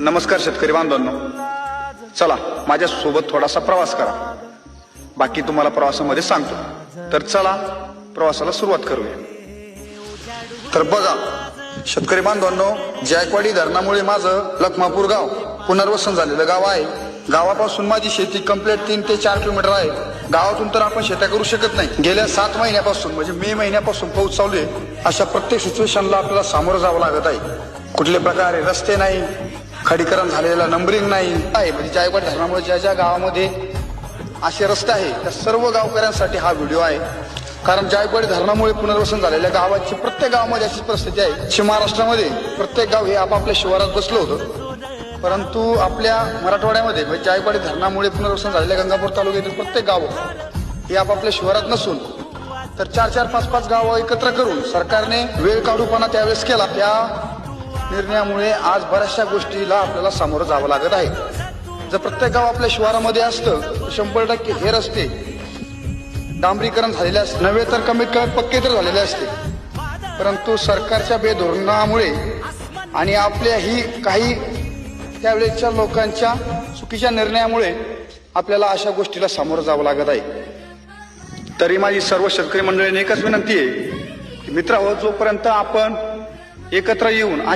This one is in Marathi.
नमस्कार शेतकरी बांधवांनो, चला माझ्या सोबत थोडासा प्रवास करा. बाकी तुम्हाला प्रवासामध्ये सांगतो. तर चला प्रवासाला सुरुवात करूया. तर बघा शेतकरी बांधवांनो, जायकवाडी धरणामुळे माझं लखमापूर गाव पुनर्वसन झालेलं गाव आहे. गावापासून माझी शेती कंप्लीट 3 ते 4 किलोमीटर आहे. गावातून तर आपण शेत्या करू शकत नाही. गेल्या 7 महिन्यापासून म्हणजे मे महिन्यापासून पाऊस चालू आहे. अशा प्रत्येक सिच्युएशनला आपल्याला सामोरं जावं लागत आहे. कुठल्या प्रकारे रस्ते नाही, खडीकरण झालेला नंबरिंग नाही आहे. म्हणजे जायकवाडी धरणामुळे ज्या ज्या गावामध्ये असे रस्ते आहे त्या सर्व गावकऱ्यांसाठी हा व्हिडिओ आहे. कारण जायकवाडी धरणामुळे पुनर्वसन झालेल्या गावाची प्रत्येक गावामध्ये अशी परिस्थिती आहे. पश्चिम महाराष्ट्रामध्ये प्रत्येक गाव हे आपापल्या शिवारात बसलं होतं. परंतु आपल्या मराठवाड्यामध्ये म्हणजे जायकवाडी धरणामुळे पुनर्वसन झालेल्या गंगापूर तालुक्यातील प्रत्येक गाव हे आपापल्या शिवारात नसून तर 4-4, 5-5 गावं एकत्र करून सरकारने वेळ काढूपणा त्यावेळेस केला. त्या निर्णयामुळे आज बऱ्याचशा गोष्टीला आपल्याला सामोरं जावं लागत आहे. जर प्रत्येक गाव आपल्या शिवारामध्ये असतं तर 100% हे रस्ते डांबरीकरण झालेले असते, नव्हे तर कमीत कमी पक्के तर झालेले असते. परंतु सरकारच्या बेधोरणामुळे आणि आपल्या ही काही त्यावेळेच्या लोकांच्या चुकीच्या निर्णयामुळे आपल्याला अशा गोष्टीला सामोरं जावं लागत आहे. तरी माझी सर्व शेतकरी मंडळींनी एकच विनंती आहे की मित्रांनो, जोपर्यंत आपण एकत्र येऊन